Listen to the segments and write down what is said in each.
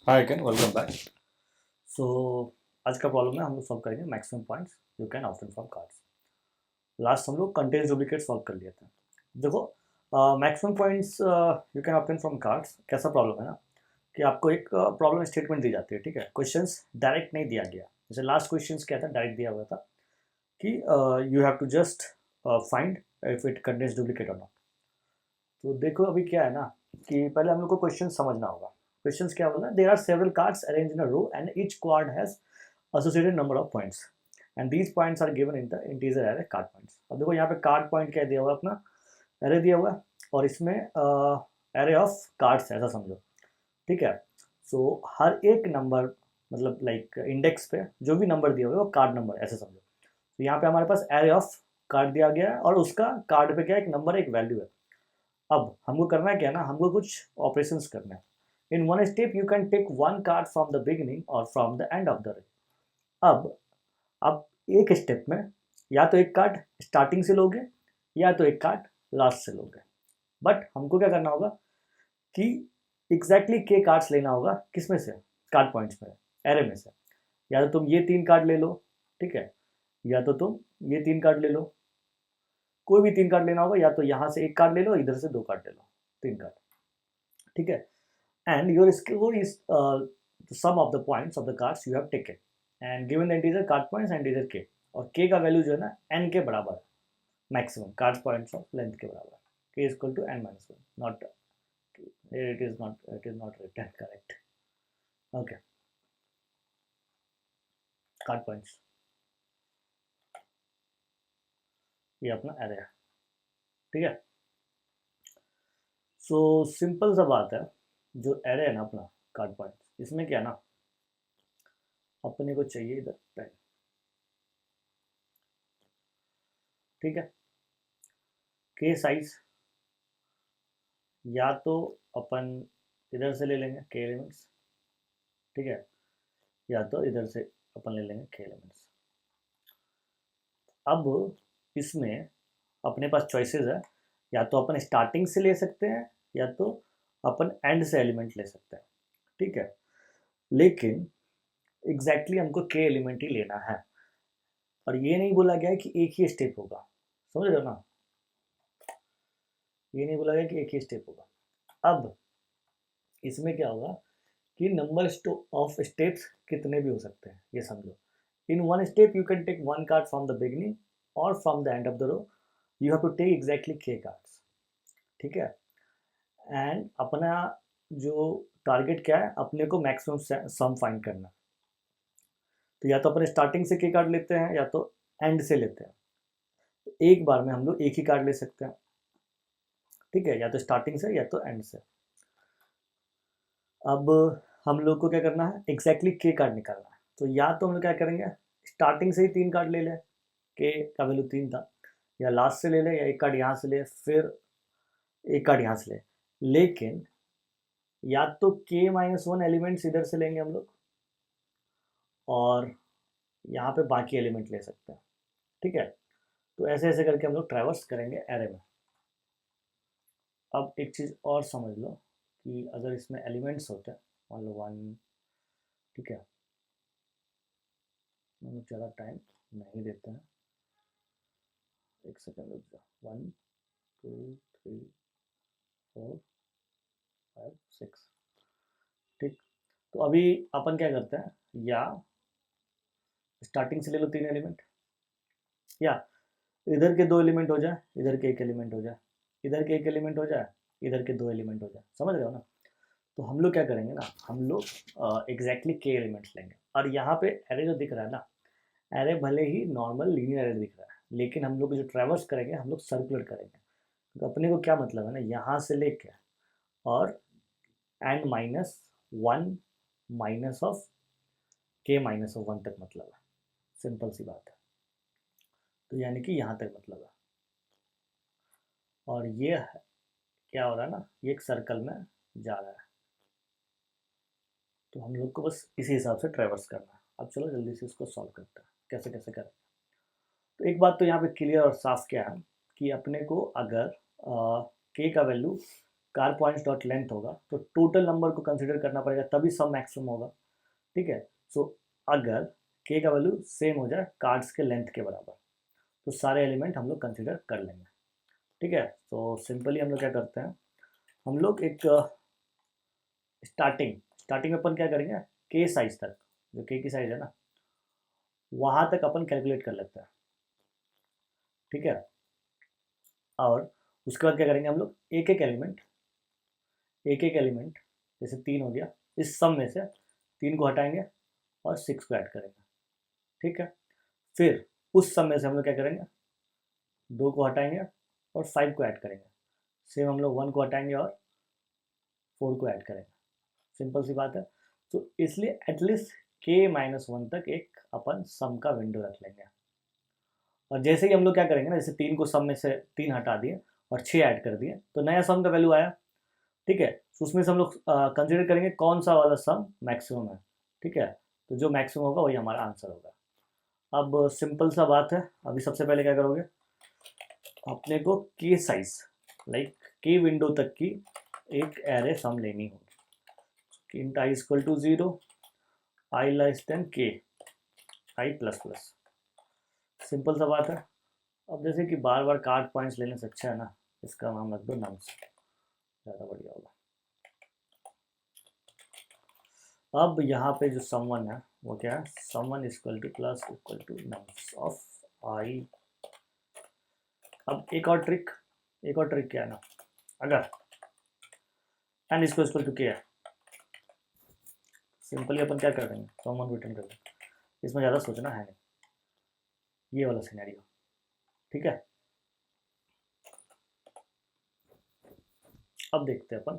हाय again welcome back. So आज का problem है हम लोग सॉल्व करेंगे maximum points you can obtain from cards. Last हम लोग कंटेंट्स डुप्लीकेट सॉल्व कर लिए थे। देखो maximum points you can obtain from cards कैसा प्रॉब्लम है ना कि आपको एक प्रॉब्लम स्टेटमेंट दी जाती है, ठीक है। क्वेश्चंस डायरेक्ट नहीं दिया गया, जैसे लास्ट क्वेश्चंस क्या था, डायरेक्ट दिया हुआ था कि you have to just find if it contains duplicate और नॉट। तो देखो अभी क्या है ना कि पहले हम लोग को क्वेश्चन समझना होगा। क्वेश्चंस क्या बोला, there are several cards arranged in a row and each card has associated number of points and these points are given in the integer array card points। अब देखो यहाँ पे कार्ड पॉइंट क्या दिया हुआ है, अपना एरे दिया हुआ है और इसमें एरे ऑफ कार्ड्स ऐसा समझो, ठीक है। सो हर एक नंबर मतलब लाइक इंडेक्स पे जो भी नंबर दिया हुआ है वो कार्ड नंबर ऐसे समझो। तो यहाँ पे हमारे पास एरे ऑफ कार्ड दिया गया है और उसका कार्ड पे क्या एक नंबर एक वैल्यू है। अब हमको करना है क्या ना, हमको कुछ ऑपरेशंस करना है। In one step you can take one card from the beginning और from the end of the array. अब एक स्टेप में या तो एक कार्ड स्टार्टिंग से लोगे या तो एक कार्ड लास्ट से लोगे, बट हमको क्या करना होगा कि एग्जैक्टली के कार्ड्स लेना होगा, किस में से, कार्ड पॉइंट्स में, एरे में से। या तो तुम ये 3 कार्ड ले लो, ठीक है, या तो तुम ये 3 कार्ड ले लो, कोई भी 3 कार्ड लेना होगा, या तो यहाँ से एक कार्ड ले लो, इधर से 2 कार्ड ले लो, 3 कार्ड, ठीक है। And your score is sum of the points of the cards you have taken and given the integer card points and integer K. और के का वैल्यू जो है ना एन के बराबर है, maximum card points of length के बराबर है। K is equal to N minus one, not it is not written correct. Okay, card points ये अपना एरे है, ठीक है। सो सिंपल सा बात है, जो एरे है ना अपना कार्ड पॉइंट्स, इसमें क्या ना अपने को चाहिए इधर 10, ठीक है। के साइज या तो अपन इधर से ले लेंगे के एलिमेंट्स, ठीक है, या तो इधर से अपन ले लेंगे के एलिमेंट्स। अब इसमें अपने पास चॉइसेस है, या तो अपन स्टार्टिंग से ले सकते हैं या तो अपन एंड से एलिमेंट ले सकते हैं, ठीक है। लेकिन एग्जैक्टली हमको के एलिमेंट ही लेना है और ये नहीं बोला गया है कि एक ही स्टेप होगा, समझ रहे हो ना, ये नहीं बोला गया कि एक ही स्टेप होगा। अब इसमें क्या होगा कि नंबर ऑफ स्टेप्स कितने भी हो सकते हैं ये समझो। In one step you can take one card from the beginning और from the end of the row, you have to take exactly K cards, ठीक है। एंड अपना जो टारगेट क्या है, अपने को मैक्सिमम सम फाइंड करना। तो या तो अपन स्टार्टिंग से के कार्ड लेते हैं या तो एंड से लेते हैं। एक बार में हम लोग एक ही कार्ड ले सकते हैं, ठीक है, या तो स्टार्टिंग से या तो एंड से। अब हम लोग को क्या करना है, एग्जैक्टली के कार्ड निकालना है। तो या तो हम लोग क्या करेंगे, स्टार्टिंग से ही 3 कार्ड ले लें, के का वैल्यू 3 था, या लास्ट से ले लें, या एक कार्ड यहाँ से ले, फिर एक कार्ड यहाँ से ले। लेकिन या तो के माइनस वन एलिमेंट्स इधर से लेंगे हम लोग और यहाँ पे बाकी एलिमेंट ले सकते हैं, ठीक है। तो ऐसे ऐसे करके हम लोग ट्रैवर्स करेंगे एरे में। अब एक चीज़ और समझ लो कि अगर इसमें एलिमेंट्स होते हैं, मान लो 1, ठीक है, हम ज़्यादा टाइम नहीं देते हैं, एक सेकेंड रुक जाओ, 1 2 3 4 5 6, ठीक। तो अभी अपन क्या करते हैं, या स्टार्टिंग से ले लो 3 एलिमेंट, या इधर के 2 एलिमेंट हो जाए, इधर के 1 एलिमेंट हो जाए, इधर के 1 एलिमेंट हो जाए, इधर के 2 एलिमेंट हो जाए, समझ रहे हो ना। तो हम लोग क्या करेंगे ना, हम लोग एग्जैक्टली के एलिमेंट्स लेंगे। और यहाँ पे एरे जो दिख रहा है ना, एरे भले ही नॉर्मल लीनियर एरे दिख रहा है, लेकिन हम लोग जो ट्रैवर्स करेंगे हम लोग सर्कुलर करेंगे। तो अपने को क्या मतलब है ना, यहाँ से लेके और and minus one minus of के माइनस ऑफ वन तक मतलब है, सिंपल सी बात है। तो यानी कि यहाँ तक मतलब है। और ये क्या हो रहा है ना, ये एक सर्कल में जा रहा है। तो हम लोग को बस इसी हिसाब से ट्रैवर्स करना है। अब चलो जल्दी से इसको सॉल्व करते हैं, कैसे कैसे करें। तो एक बात तो यहाँ पे क्लियर और साफ क्या है कि अपने को अगर के का value car points dot length होगा तो टोटल नंबर को कंसिडर करना पड़ेगा, तभी सम मैक्सिमम होगा। ठीक है, सो अगर के का वैल्यू सेम हो जाए कार्ड्स के लेंथ के बराबर तो सारे एलिमेंट हम लोग कंसिडर कर लेंगे। ठीक है, तो सिंपली हम लोग क्या करते हैं, हम लोग एक स्टार्टिंग में अपन क्या करेंगे, के साइज तक, जो के की साइज है ना वहाँ तक अपन कैलकुलेट कर लेते हैं। ठीक है, और उसके बाद क्या करेंगे हम लोग, एक एक एलिमेंट जैसे 3 हो गया, इस सम में से 3 को हटाएंगे और 6 को ऐड करेंगे। ठीक है, फिर उस सम में से हम लोग क्या करेंगे, 2 को हटाएंगे और 5 को ऐड करेंगे। सेम हम लोग 1 को हटाएंगे और 4 को ऐड करेंगे। सिंपल सी बात है। तो इसलिए एटलीस्ट k-1 तक एक अपन सम का विंडो रख लेंगे। और जैसे ही हम लोग क्या करेंगे ना, जैसे 3 को सम में से 3 हटा दिए और 6 ऐड कर दिए तो नया सम का वैल्यू आया। ठीक है, तो उसमें से हम लोग कंसिडर करेंगे कौन सा वाला सम मैक्सिमम है। ठीक है, तो जो मैक्सिमम होगा वही हमारा आंसर होगा। अब सिंपल सा बात है, अभी सबसे पहले क्या करोगे, अपने को के साइज लाइक के विंडो तक की एक एरे सम लेनी होगी। int i equal to 0, i less than के, i प्लस प्लस। सिंपल सा बात है। अब जैसे कि बार बार कार्ड पॉइंट्स लेने से अच्छा है ना, इसका नाम रख दो नम्स, ज़्यादा बढ़िया होगा। अब यहाँ पे जो समवन है वो क्या है, sum one equal to plus equal to nums of I. अब एक और ट्रिक क्या है ना, अगर एन इक्वल टू के है, सिंपली अपन क्या कर देंगे, समवन रिटर्न कर देंगे। इसमें ज़्यादा सोचना है नहीं, ये वाला सिनेरियो। ठीक है, अब देखते हैं अपन,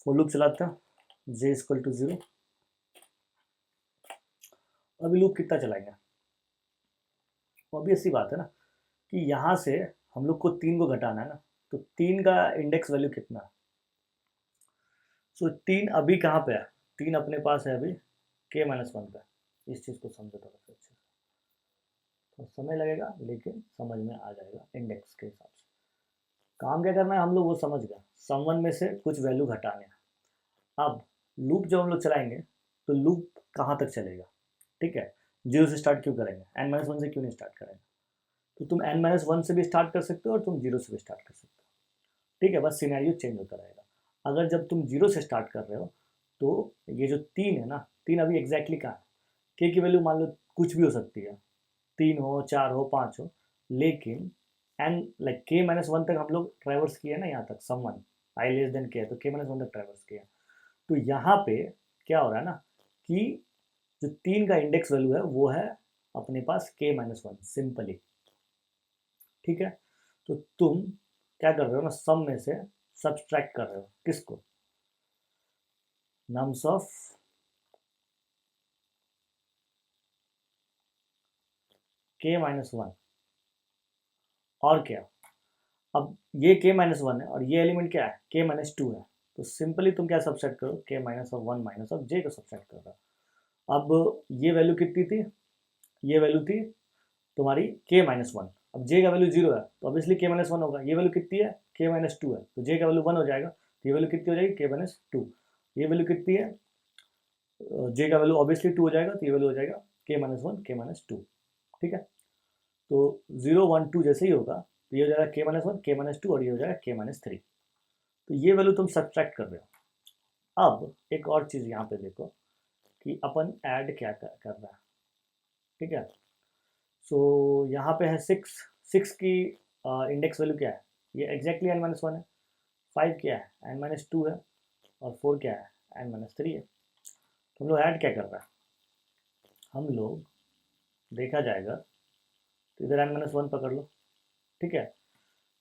फॉर लूप चलाते हैं, j इक्वल टू 0। अभी लूप कितना चलाएंगे, ऑब्वियस सी बात है ना कि यहाँ से हम लोग को 3 को घटाना है ना, तो 3 का इंडेक्स वैल्यू कितना है। सो 3 अभी कहाँ पे है, 3 अपने पास है अभी k-1 पे। इस चीज़ को समझो थोड़ा सा अच्छे से, तो समय लगेगा लेकिन समझ में आ जाएगा इंडेक्स के हिसाब से। काम क्या करना है, हम लोग वो समझ गए, समवन में से कुछ वैल्यू घटाने हैं। अब लूप जब हम लोग चलाएंगे तो लूप कहाँ तक चलेगा। ठीक है, 0 से स्टार्ट क्यों करेंगे, n-1 से क्यों नहीं स्टार्ट करेंगे, तो तुम n-1 से भी स्टार्ट कर सकते हो और तुम 0 से भी स्टार्ट कर सकते हो। ठीक है, बस सिनेरियो चेंज होता रहेगा। अगर जब तुम 0 से स्टार्ट कर रहे हो तो ये जो 3 है ना, 3 अभी एग्जैक्टली कहाँ है, के की वैल्यू मान लो कुछ भी हो सकती है, 3 हो, 4 हो, 5 हो, लेकिन एन लाइक k-1 तक हम लोग ट्रैवर्स किए ना, यहाँ तक समवन i लेस देन के है तो k-1 तक ट्रैवर्स किया। तो यहाँ पे क्या हो रहा है ना कि जो 3 का इंडेक्स वैल्यू है वो है अपने पास k-1 सिंपली। ठीक है, तो तुम क्या कर रहे हो ना, सम में से सब्सट्रैक्ट कर रहे हो किसको, नम्स ऑफ k-1 और क्या, अब ये k-1 है और ये एलिमेंट क्या है k-2 है, तो सिंपली तुम क्या सब्सट्रैक्ट करो, k-1 माइनस ऑफ j को सब्सट्रैक्ट कर रहा। अब ये वैल्यू कितनी थी, ये वैल्यू थी तुम्हारी k-1, अब j का वैल्यू 0 है तो ऑब्वियसली k-1 होगा। ये वैल्यू कितनी है k-2 है तो j का वैल्यू 1 हो जाएगा, तो ये वैल्यू कितनी हो जाएगी k-2। ये वैल्यू कितनी है, j का वैल्यू ऑब्वियसली 2 हो जाएगा, तो ये वैल्यू हो जाएगा k-1 k-2। ठीक है, तो 0 1 2 जैसे ही होगा तो ये हो जाएगा k-1 k-2 और ये हो जाएगा k-3। तो ये वैल्यू तुम सब्सट्रैक्ट कर रहे हो। अब एक और चीज़ यहाँ पे देखो कि अपन ऐड क्या कर रहा है। ठीक है, सो यहाँ पे है 6 की इंडेक्स वैल्यू क्या है, ये एग्जैक्टली n-1 है, 5 क्या है n-2 है और 4 क्या है n-3 है। तो हम लोग ऐड क्या कर रहा है, हम लोग देखा जाएगा तो इधर n-1 पकड़ लो। ठीक है,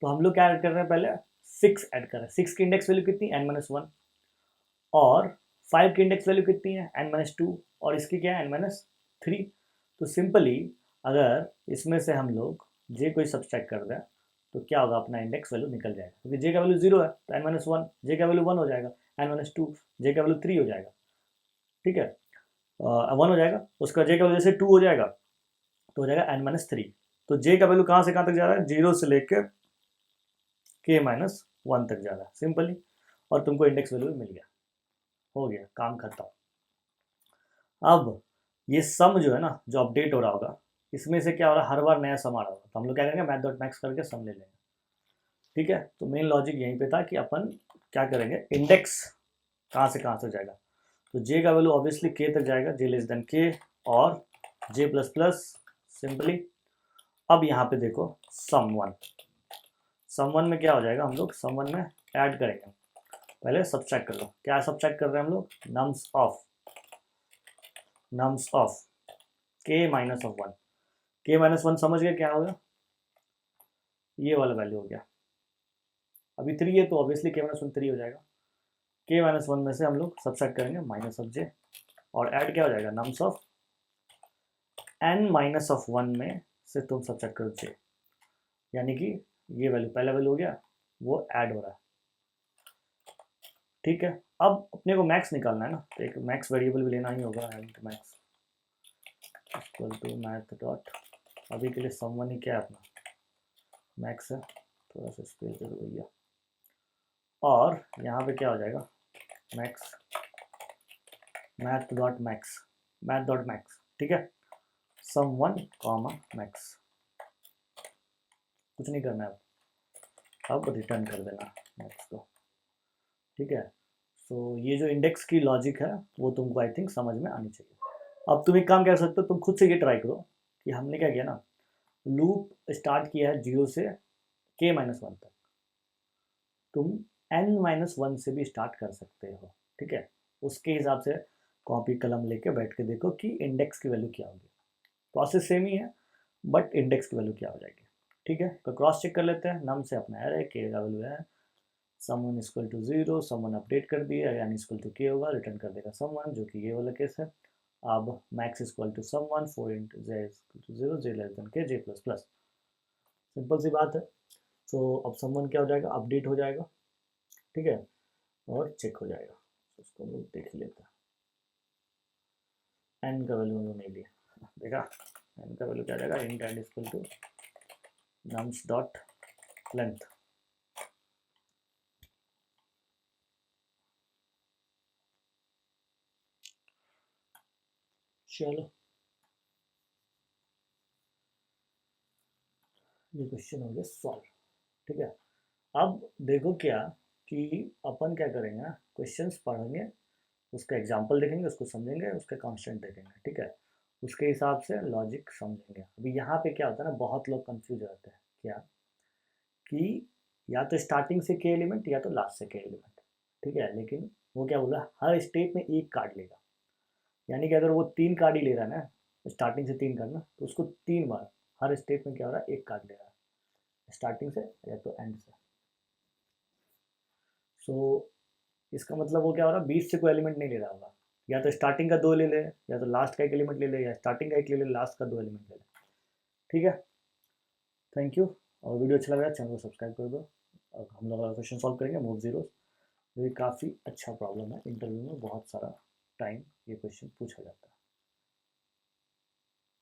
तो हम लोग क्या ऐड कर रहे हैं, पहले 6 ऐड कर रहे हैं। 6 की इंडेक्स वैल्यू कितनी n-1 और 5 की इंडेक्स वैल्यू कितनी है n-2 और इसकी क्या है n-3। तो सिंपली अगर इसमें से हम लोग j को ही सब्सट्रैक्ट कर दें तो क्या होगा, अपना इंडेक्स वैल्यू निकल जाएगा, क्योंकि j का वैल्यू 0 है तो n-1, j का वैल्यू 1 हो जाएगा, n-2 j का वैल्यू 3 हो जाएगा। ठीक है, 1 हो जाएगा, उसका j का वैल्यू जैसे 2 हो जाएगा तो हो जाएगा n-3। तो जे का वैल्यू कहाँ से कहाँ तक जा रहा है, 0 से लेकर k-1 तक जा रहा है सिंपली, और तुमको इंडेक्स वैल्यू भी मिल गया, हो गया काम खत्म। अब ये सम जो है ना, जो अपडेट हो रहा होगा, इसमें से क्या हो रहा है, हर बार नया सम आ रहा होगा, तो हम लोग क्या करेंगे, मैथ डॉट मैक्स करके सम ले लेंगे। ठीक है, तो मेन लॉजिक यहीं पे था कि अपन क्या करेंगे, इंडेक्स कहाँ से कहाँ तक जाएगा, तो जे का वैल्यू ऑब्वियसली के तक जाएगा, जे लेस देन के और जे प्लस प्लस सिंपली। अब यहाँ पे देखो सम वन में क्या हो जाएगा, हम लोग सम वन में ऐड करेंगे, पहले सब्सट्रैक्ट कर लो, क्या सब्सट्रैक्ट कर रहे हैं हम लोग, नम्स ऑफ k-1, k-1 समझ गए क्या होगा, ये वाला वैल्यू हो गया, अभी 3 है तो ऑब्वियसली k-1 3 हो जाएगा, k-1 में से हम लोग सब्सट्रैक्ट करेंगे माइनस ऑफ जे, और ऐड क्या हो जाएगा, नम्स ऑफ n-1 में से तुम सब्सट्रैक्ट करो जे, यानी कि ये वैल्यू पहला वैल्यू हो गया, वो ऐड हो रहा है। ठीक है, अब अपने को मैक्स निकालना है ना, तो एक मैक्स वेरिएबल भी लेना ही होगा, max equal to math dot, अभी के लिए सम वन ही क्या है अपना मैक्स है, थोड़ा सा स्पेस दे दो भैया, और यहाँ पे क्या हो जाएगा, मैक्स मैथ डॉट मैक्स, ठीक है, सम वन कॉमा मैक्स, कुछ नहीं करना है, अब रिटर्न कर देना मैक्स को। ठीक है, सो ये जो इंडेक्स की लॉजिक है वो तुमको आई थिंक समझ में आनी चाहिए। अब तुम एक काम कर सकते हो, तुम खुद से ये ट्राई करो कि हमने क्या किया ना, लूप स्टार्ट किया है 0 से k-1 तक, तुम n-1 से भी स्टार्ट कर सकते हो। ठीक है, उसके हिसाब से कॉपी कलम लेके बैठ के देखो कि इंडेक्स की वैल्यू क्या होगी, प्रोसेस सेम ही है बट इंडेक्स की वैल्यू क्या हो जाएगी। ठीक है, तो क्रॉस चेक कर लेते हैं, नम से अपना एरे के का वैल्यू है सम1 इक्वल टू 0, सम1 अपडेट कर दिया, यानी इक्वल टू के होगा, रिटर्न कर देगा सम1, जो कि ये वाला केस है। अब मैक्स इक्वल टू सम1 4 into J equal to 0, J less than K, J plus plus, simple सी बात है। तो अब सम1 क्या हो जाएगा, अपडेट हो जाएगा। ठीक है, और चेक हो जाएगा, तो उसको हम लोग देख ही लेते हैं। एन का वैल्यू हम लोग नहीं लिया, देखा, एन का वैल्यू क्या जाएगा, int end equal to nums dot length, चलो ये क्वेश्चन हो गया सॉल्व। ठीक है, अब देखो क्या कि अपन क्या करेंगे, क्वेश्चंस पढ़ेंगे, उसका एग्जाम्पल देखेंगे, उसको समझेंगे, उसके कॉन्स्टेंट देखेंगे। ठीक है, उसके हिसाब से लॉजिक समझेंगे। अभी यहाँ पे क्या होता है ना, बहुत लोग कंफ्यूज रहते हैं क्या कि या तो स्टार्टिंग से के एलिमेंट या तो लास्ट से के एलिमेंट। ठीक है, लेकिन वो क्या बोल रहा है, हर स्टेप में एक कार्ड लेगा, यानी कि अगर वो 3 कार्ड ही ले रहा है ना, स्टार्टिंग से 3 कार्ड ना, तो उसको 3 बार हर स्टेप में क्या हो रहा है, एक कार्ड ले रहा है, स्टार्टिंग से या तो एंड से। सो इसका मतलब वो क्या हो रहा है, 20 से कोई एलिमेंट नहीं ले रहा होगा, या तो स्टार्टिंग का 2 ले ले, या तो लास्ट का 1 एलिमेंट ले ले, या स्टार्टिंग का 1 ले ले, लास्ट का 2 एलिमेंट ले ले। ठीक है, थैंक यू, और वीडियो अच्छा लगा चैनल को सब्सक्राइब कर दो। और हम लोग क्वेश्चन सॉल्व करेंगे मूव जीरोस, ये काफ़ी अच्छा प्रॉब्लम है, इंटरव्यू में बहुत सारा टाइम ये क्वेश्चन पूछा जाता है।